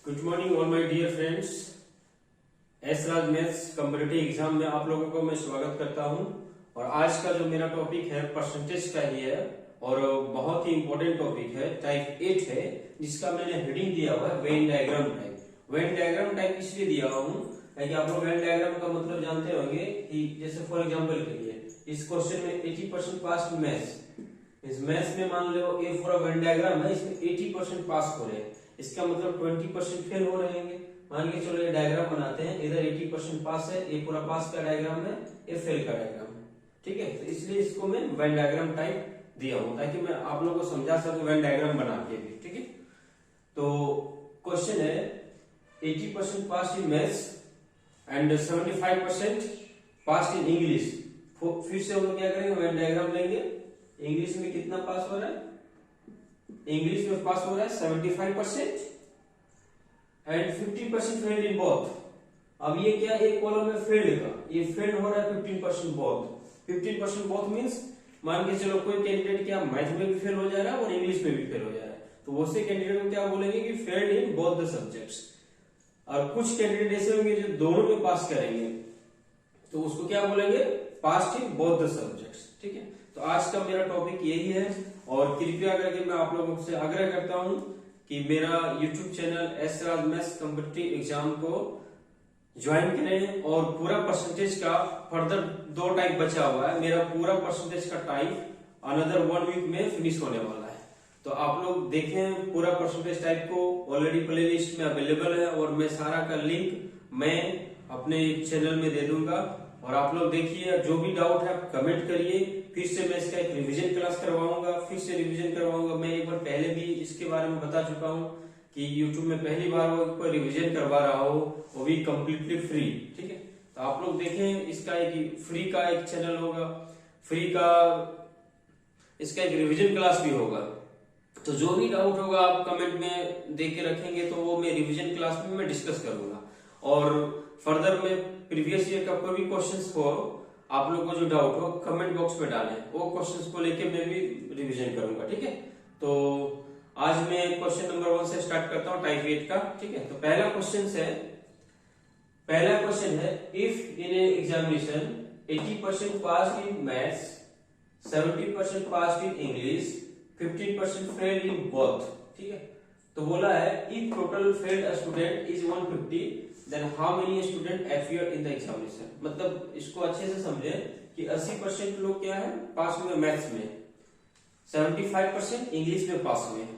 Good morning all my dear friends. S Raj maths competitive exam में आप लोगों को मैं स्वागत करता हूं। और आज का जो मेरा टॉपिक है परसेंटेज का ही है और बहुत ही इंपॉर्टेंट टॉपिक है, टाइप 8 है, जिसका मैंने हेडिंग दिया हुआ है Venn diagram type. Venn diagram type इसलिए दिया हूं कि आप लोग वेन डायग्राम का मतलब जानते होंगे कि जैसे फॉर एग्जाम्पल के लिए इस क्वेश्चन में 80% पास मैथ्स, इस मैथ्स में मान लो ए पूरा वेन डायग्राम है, इसमें 80% पास हो रहे हैं, इसका मतलब 20% फेल हो रहे हैं। मान के चलो ये डायग्राम बनाते हैं, इधर 80% पास है, ये पूरा पास का डायग्राम है, ये फेल का डायग्राम है। ठीक है, तो इसलिए इसको मैं वेन डायग्राम टाइप दिया हूं ताकि मैं आप लोगों को समझा सकूं वेन डायग्राम बना के भी। ठीक है, तो क्वेश्चन है 80% pass in maths and 75% pass in English. फिर से हम लोग क्या करेंगे, वेन डायग्राम लेंगे। इंग्लिश में कितना पास हो रहा है, इंग्लिश में पास हो रहा है 75% एंड 50% फेल्ड इन बोथ। अब ये क्या, एक कॉलम है फेल्ड का, ये फेल्ड हो रहा है 15% बोथ। 15% बोथ मींस मान के चलो कोई कैंडिडेट क्या मैथ में भी फेल हो जा रहा है और इंग्लिश में भी फेल हो जा रहा है, तो वो से कैंडिडेट को क्या बोलेंगे कि failed in both the subjects. और कुछ कैंडिडेट ऐसे होंगे जो दोनों में पास करेंगे, तो उसको क्या बोलेंगे, पास इन बोथ द सब्जेक्ट्स। ठीक है, तो आज का मेरा टॉपिक यही है और कृपया करके मैं आप लोगों से आग्रह करता हूं कि मेरा YouTube channel S Raj maths competitive exam को ज्वाइन करें। और पूरा परसेंटेज का फर्दर 2 टाइप बचा हुआ है, मेरा पूरा परसेंटेज का टाइप अनदर 1 वीक में फिनिश होने वाला है। तो आप लोग देखें पूरा परसेंटेज टाइप को, ऑलरेडी प्ले लिस्ट में अवेलेबल है और मैं सारा का लिंक मैं अपने चैनल में दे दूंगा। और आप लोग देखिए, जो भी डाउट है आप कमेंट करिए, फिर से मैं इसका एक रिवीजन क्लास करवाऊंगा, फिर से रिवीजन करवाऊंगा। मैं एक बार पहले भी इसके बारे में बता चुका हूं कि YouTube में पहली बार वो कोई रिवीजन करवा रहा हो, वो भी कंप्लीटली फ्री। ठीक है, तो आप लोग देखें, इसका एक फ्री का एक चैनल होगा, फ्री का इसका एक रिवीजन क्लास भी होगा। तो जो भी डाउट होगा आप कमेंट में दे के रखेंगे, तो वो मैं रिवीजन क्लास में मैं डिस्कस करूंगा। और फर्दर में प्रीवियस ईयर का कोई भी क्वेश्चंस हो, आप लोगों को जो डाउट हो कमेंट बॉक्स में डालें, वो क्वेश्चंस को लेके मैं भी रिवीजन करूंगा। ठीक है, तो आज मैं क्वेश्चन नंबर 1 से स्टार्ट करता हूं, टाइप 8 का। ठीक है, तो पहला क्वेश्चन है if in a examination 80% pass in maths, 70% pass in English, 15% failed in both. ठीक है, तो बोला है if total failed student is 150 then how many student appear in the examination. मतलब इसको अच्छे से समझे कि 80% लोग क्या है पास हुए मैथ्स में, 75% इंग्लिश में पास हुए हैं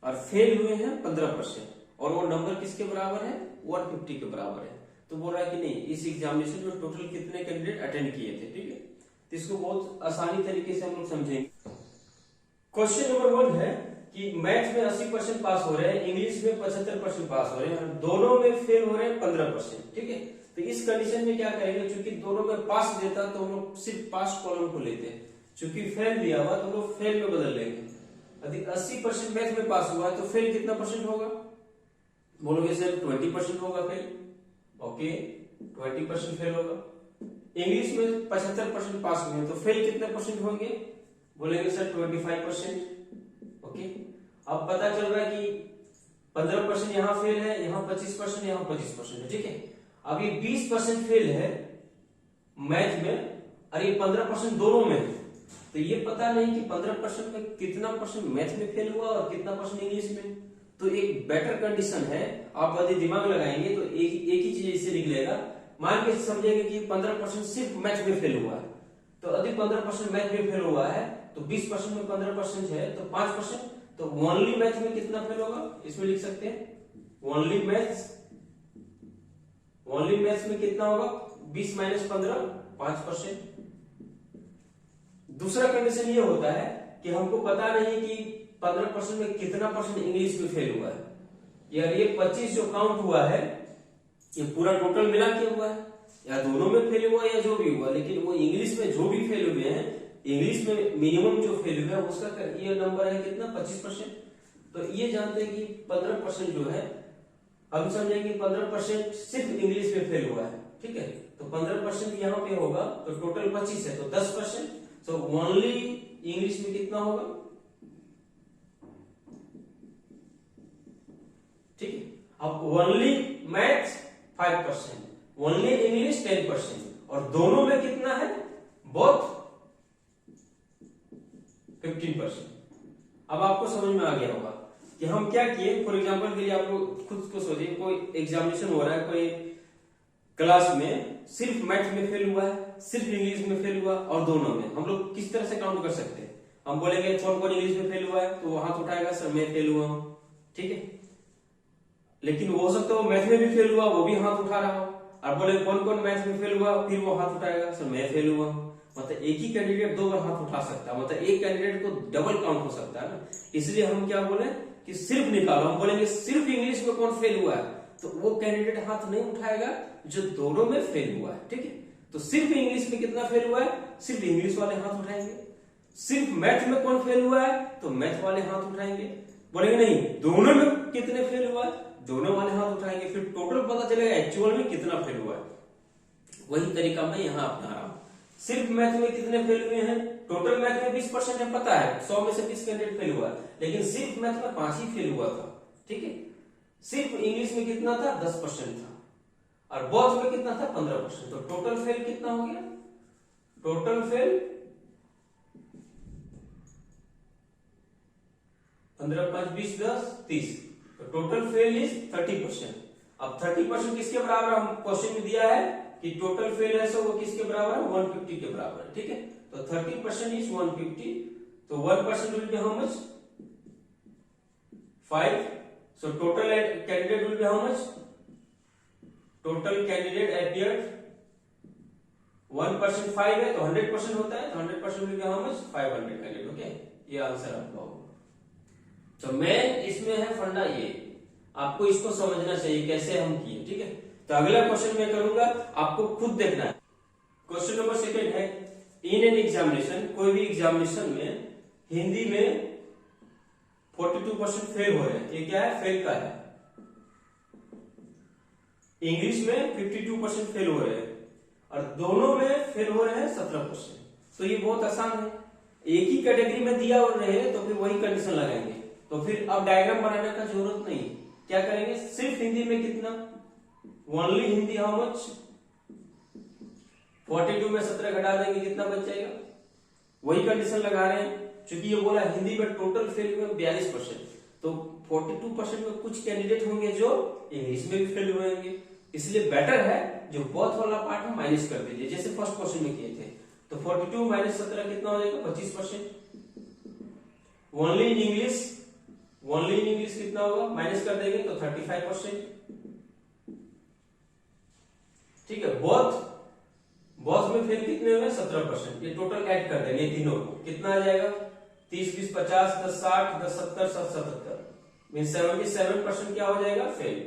और फेल हुए हैं 15%, और वो नंबर किसके बराबर है, 150 के बराबर है। तो बोल रहा है कि नहीं, इस एग्जामिनेशन में टोटल कितने कैंडिडेट अटेंड किए थे। ठीक है, तो इसको बहुत आसानी तरीके से हम लोग समझेंगे। क्वेश्चन नंबर 1 है कि मैथ्स में 80% पास हो रहे हैं, इंग्लिश में 75% पास हो रहे हैं, दोनों में फेल हो रहे हैं 15%। ठीक है, तो इस कंडीशन में क्या करेंगे, चूंकि दोनों में पास देता तो हम लोग सिर्फ पास कॉलम को लेते हैं, चूंकि फेल दिया हुआ तो हम लोग फेल में बदल लेंगे। यदि 80% मैथ में पास हुआ है तो फेल कितना परसेंट होगा, बोलोगे सर 20% होगा फेल। ओके, 20% फेल होगा। इंग्लिश में 75% पास हुए तो फेल कितने परसेंट होंगे, बोलेंगे सर 25%। ओके, अब पता चल रहा है कि 15% यहां फेल है, यहां 25%, यहां 25% है। ठीक है, अब ये 20% फेल है मैथ में और ये 15% दोनों में है, तो ये पता नहीं कि 15% में कितना परसेंट मैथ में फेल हुआ और कितना परसेंट इंग्लिश में। तो एक बेटर कंडीशन है, आप यदि दिमाग लगाएंगे तो एक ही चीज इससे निकलेगा। मान के समझेंगे कि 15% सिर्फ मैथ में फेल हुआ है, तो यदि 15% मैथ में फेल हुआ है तो 20% में 15% है तो 5%, तो ओनली मैथ में कितना फेल होगा, इसमें लिख सकते हैं ओनली मैथ्स में कितना होगा, 20 माइनस 15, 5%। दूसरा कंडीशन ये होता है कि हमको पता नहीं कि 15% में कितना परसेंट इंग्लिश में फेल हुआ है, यार ये 25 जो काउंट हुआ है ये पूरा टोटल मिला के हुआ है, या दोनों में फेल हुआ या जो भी हुआ, लेकिन वो इंग्लिश में जो भी फेल हुए हैं, इंग्लिश में मिनिमम जो फेल हुए हैं उसका ये नंबर है कितना, 25%। तो ये जानते हैं कि 15% जो है, हम समझेंगे 15% सिर्फ इंग्लिश में फेल हुआ है। ठीक है, तो 15% यहाँ पे होगा तो टोटल 25 है, तो 10%। तो ओनली इंग्लिश में कितना होगा। ठीक है, अब ओनली मैथ्स 5%, ओनली इंग्लिश 10%, और दोनों में कितना है, बोथ 15%। अब आपको समझ में आ गया होगा कि हम क्या किए। फॉर एग्जांपल के लिए आप लोग खुद को सोचिए, कोई एग्जामिनेशन हो रहा है, कोई क्लास में सिर्फ मैथ में फेल हुआ है, सिर्फ इंग्लिश में फेल हुआ, और दोनों में हम लोग किस तरह से काउंट कर सकते हैं। हम बोलेंगे कौन कौन इंग्लिश में फेल हुआ है, तो वो हाथ उठाएगा, सर मैं फेल हुआ हूं, ठीक है। लेकिन हो सकता है वो मैथ में भी फेल हुआ, वो भी हाथ उठा रहा हो, और बोले कौन कौन मैथ में फेल हुआ, फिर वो हाथ उठाएगा, सर मैं फेल हुआ हूं। मतलब एक ही कैंडिडेट दो बार हाथ उठा सकता है, मतलब एक कैंडिडेट को डबल काउंट हो सकता है ना। इसलिए हम क्या बोले कि सिर्फ निकालो। हम बोलेंगे सिर्फ इंग्लिश में कौन फेल हुआ है, तो वो कैंडिडेट हाथ नहीं उठाएगा जो दोनों में फेल हुआ है, ठीक है। तो सिर्फ इंग्लिश में कितना फेल हुआ है, सिर्फ इंग्लिश वाले हाथ उठाएंगे। सिर्फ मैथ में कौन फेल हुआ है, तो मैथ वाले हाथ उठाएंगे। बोलेंगे नहीं दोनों में कितने फेल हुआ है, दोनों वाले हाथ उठाएंगे। फिर टोटल पता चलेगा एक्चुअल में कितना फेल हुआ है। वही तरीका मैं यहाँ अपना रहा हूं। सिर्फ मैथ में कितने फेल हुए हैं, टोटल मैथ में 20% है, पता है 100 में से 20 कैंडिडेट फेल हुआ है, लेकिन सिर्फ मैथ में 5 ही फेल हुआ था, ठीक है। सिर्फ इंग्लिश में कितना था, 10% था, और बोथ में कितना था, 15%। तो टोटल फेल कितना हो गया, टोटल फेल 15 5 20 10 30, तो टोटल फेल इज 30%। अब 30% किसके बराबर, हम क्वेश्चन में दिया है कि टोटल फेल है, सो वो किसके बराबर है, 150 के बराबर है, ठीक है। तो 30% इज 150, तो 1% will be how much, 5। So total candidate will be how much, total candidate appeared 1% 5 है, तो 100% होता है, तो 100% will be how much, 500 candidate, okay. ये आंसर आपका होगा। तो मैं इसमें है फंडा ये, आपको इसको समझना चाहिए कैसे हम किए, ठीक है। तो अगला क्वेश्चन मैं करूंगा, आपको खुद देखना है। क्वेश्चन नंबर 2 है, इन एन एग्जामिनेशन, कोई भी एग्जामिनेशन में हिंदी में 42% फेल हो रहे हैं, ये क्या है, फेल का है। इंग्लिश में 52% फेल हो रहे हैं, और दोनों में फेल हो रहे हैं 17%। तो ये बहुत आसान है, एक ही कैटेगरी में दिया और रहे तो फिर वही कंडीशन लगाएंगे। तो फिर अब डायग्राम बनाने का जरूरत नहीं, क्या करेंगे, सिर्फ हिंदी में कितना, ओनली हिंदी हाउ मच, 42 में 17 घटा देंगे, कितना बच जाएगा, वही कंडीशन लगा रहे हैं। क्योंकि ये बोला हिंदी में टोटल फेल हुए 42%, तो 42% में कुछ कैंडिडेट होंगे जो इंग्लिश में भी फेल हुएंगे, इसलिए बेटर है जो बोथ वाला पार्ट है माइनस कर दीजिए, जैसे फर्स्ट क्वेश्चन में किए थे। तो 42 माइनस 17 कितना हो जाएगा, 25%। Only in English, only in English कितना होगा, माइनस कर देंगे तो 35%, ठीक है। बोथ में फेल कितने हुए, 17%। ये टोटल ऐड कर देंगे तीनों को, कितना आ जाएगा, 30 20 50 10 60 10 70 77, मीन 77% क्या हो जाएगा, फेल।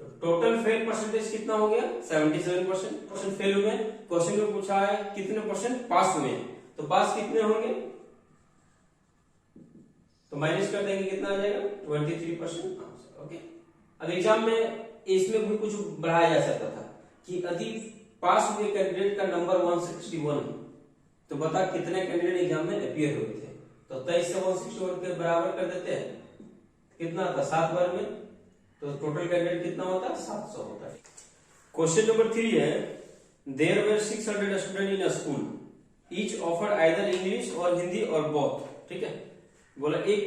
तो टोटल फेल परसेंटेज कितना हो गया, 77% फेल हुए। क्वेश्चन में पूछा है कितने परसेंट पास हुए, तो पास कितने होंगे, तो माइनस कर देंगे, कितना आ जाएगा, 23% आंसर, ओके। अब एग्जाम में इसमें भी कुछ बढ़ाया जा सकता था कि यदि पास हुए कैंडिडेट का नंबर 161, तो बता कितने कैंडिडेट एग्जाम में अपीयर हुए थे, तो 23 से 161 के बराबर कर देते हैं, कितना था 7 बार में, तो टोटल कैंडिडेट कितना होता है, 700 होता है। क्वेश्चन नंबर 3 है, there were 600 student in a school, each offered either English और हिंदी और बोथ, ठीक है। बोला एक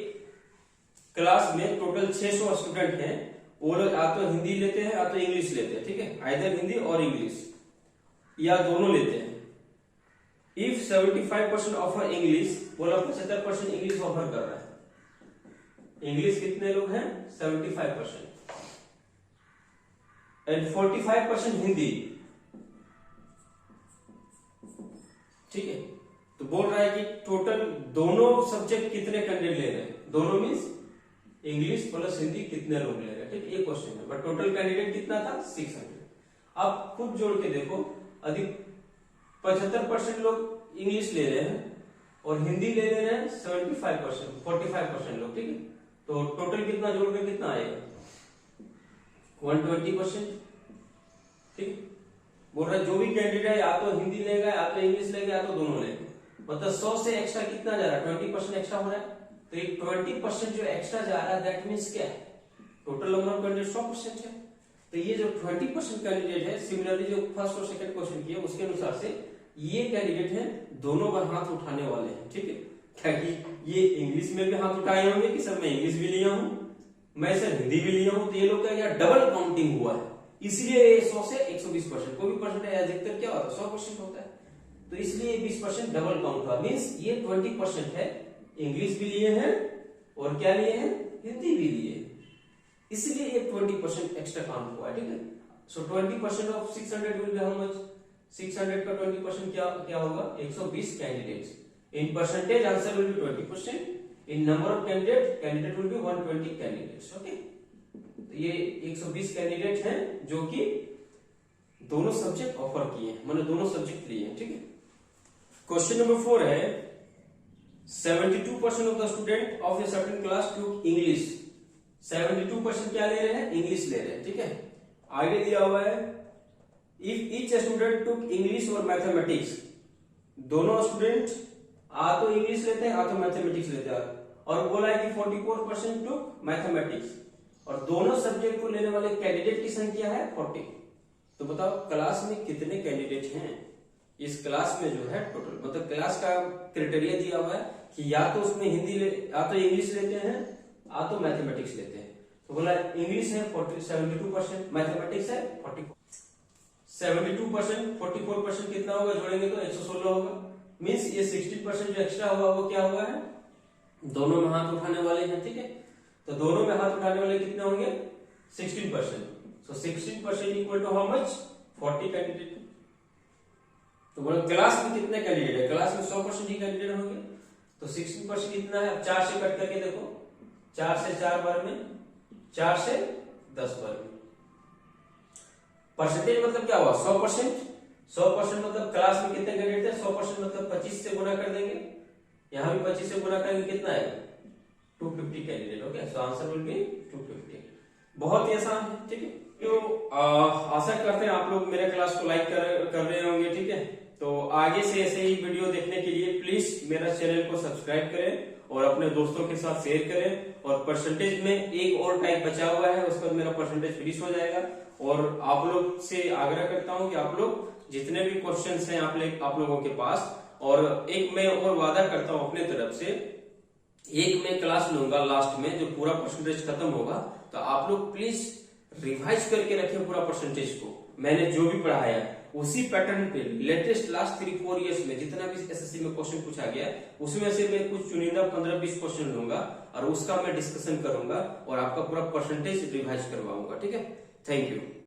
क्लास में टोटल 600 स्टूडेंट हैं, वो लोग या तो हिंदी लेते हैं या तो इंग्लिश लेते हैं, ठीक है, आइदर हिंदी और इंग्लिश या दोनों लेते हैं। इफ 75% ऑफर इंग्लिश, बोला 75% इंग्लिश ऑफर कर रहा है, इंग्लिश कितने लोग हैं, 75%, एंड 45% हिंदी, ठीक है। तो बोल रहा है कि टोटल दोनों सब्जेक्ट कितने कैंडिडेट ले रहे हैं, दोनों मीन्स इंग्लिश प्लस हिंदी कितने लोग ले रहे हैं, ठीक, ये क्वेश्चन है। बट टोटल कैंडिडेट कितना था, 600। आप खुद जोड़ के देखो, अधिक 75% लोग इंग्लिश ले रहे हैं और हिंदी ले रहे हैं 75%, 45% लोग, ठीक है। तो टोटल कितना जोड़ के कितना आएगा, 120%, ठीक। बोल रहा है जो भी कैंडिडेट है या तो हिंदी लेगा या तो इंग्लिश लेगा या तो दोनों लेगा, मतलब 100 से एक्स्ट्रा कितना जा रहा है, 20% एक्स्ट्रा हो रहा है। तो ये 20% जो एक्स्ट्रा जा रहा है दैट मीन्स क्या है, टोटल नंबर ऑफ कैंडिडेट 100% है। तो ये जो 20% कैंडिडेट है, सिमिलरली जो फर्स्ट और सेकंड क्वेश्चन किया उसके अनुसार से ये कैंडिडेट हैं, दोनों बार हाथ उठाने वाले हैं, ठीक है। क्योंकि ये इंग्लिश में भी हाथ उठाए होंगे कि सर मैं इंग्लिश भी लिया हूं, मैं सर हिंदी भी लिया हूं, तो ये लोग का यहाँ डबल काउंटिंग हुआ है, इसलिए 100 से 120%। कोई भी परसेंटेज अधिकतर क्या होता है 100% होता है, तो इसलिए 20% डबल काउंट हुआ। मीन्स ये 20% है, इंग्लिश भी लिए हैं और क्या लिए हैं, हिंदी भी लिए, इसलिए ये 20% एक्स्ट्रा काउंट हुआ है, ठीक है। सो 20% of 600 will be how much, 600 का 20% क्या होगा, 120 candidates. In percentage answer will be 20%, in number of candidate will be 120 candidates, okay. तो ये 120 कैंडिडेट हैं जो कि दोनों सब्जेक्ट ऑफर किए हैं, मैंने दोनों सब्जेक्ट लिए हैं, ठीक है। क्वेश्चन नंबर 4 है 72% of the student of a certain class took English. 72% क्या ले रहे हैं, इंग्लिश ले रहे हैं, ठीक है। आगे दिया हुआ है if each student took English और मैथमेटिक्स, दोनों स्टूडेंट आ तो इंग्लिश लेते हैं आ तो मैथमेटिक्स लेते हैं, और बोला है कि 44% टुक मैथमेटिक्स, और दोनों सब्जेक्ट को लेने वाले कैंडिडेट की संख्या है 40। तो बताओ क्लास में कितने कैंडिडेट हैं, इस क्लास में जो है टोटल, मतलब क्लास का क्राइटेरिया दिया हुआ है कि या तो उसमें या तो इंग्लिश लेते हैं या तो मैथमेटिक्स लेते हैं। तो बोला इंग्लिश है 72%, मैथमेटिक्स है 44। 72% 44% कितना होगा, जोड़ेंगे तो 116 होगा। मीन्स ये 16% जो एक्स्ट्रा हुआ वो क्या हुआ है, दोनों में हाथ उठाने वाले हैं, ठीक है। तो दोनों में हाथ उठाने वाले कितने होंगे, 16%। So 16% equal to how much, 40 candidate. तो बोलो क्लास में कितने कैंडिडेट है, क्लास में 100% ही कैंडिडेट होंगे, तो 16% कितना है, 4 से कट करके देखो, 4 से 4 बार में, 4 से 10 बार में। परसेंटेज मतलब क्या हुआ, 100%। 100% मतलब क्लास में कितने कैंडिडेट है, 100% मतलब 25 से गुना कर देंगे, यहां भी 25 से गुना करेंगे, कितना है 250 candidate, okay. So answer will be 250। बहुत ही आसान है, ठीक है। तो आशा करते हैं आप लोग मेरे क्लास को लाइक कर रहे होंगे, ठीक है। तो आगे से ऐसे ही वीडियो देखने के लिए प्लीज मेरा चैनल को सब्सक्राइब करें और अपने दोस्तों के साथ शेयर करें। और परसेंटेज में एक और टाइप बचा हुआ है, उसके बाद मेरा परसेंटेज फिनिश हो जाएगा। और आप लोग से आग्रह करता हूं कि आप लोग जितने भी क्वेश्चंस हैं आप लोगों के पास, और एक मैं और वादा करता हूं अपने तरफ से, एक मैं क्लास लूंगा लास्ट में जो पूरा परसेंटेज खत्म होगा, तो आप लोग प्लीज रिवाइज करके रखें पूरा परसेंटेज को। मैंने जो भी पढ़ाया उसी पैटर्न पे लेटेस्ट लास्ट 3-4 इयर्स में जितना भी एसएससी में क्वेश्चन पूछा गया उसमें से मैं कुछ चुनिंदा 15-20 क्वेश्चन लूंगा और उसका मैं डिस्कशन करूंगा और आपका पूरा परसेंटेज रिवाइज करवाऊंगा, ठीक है। Thank you.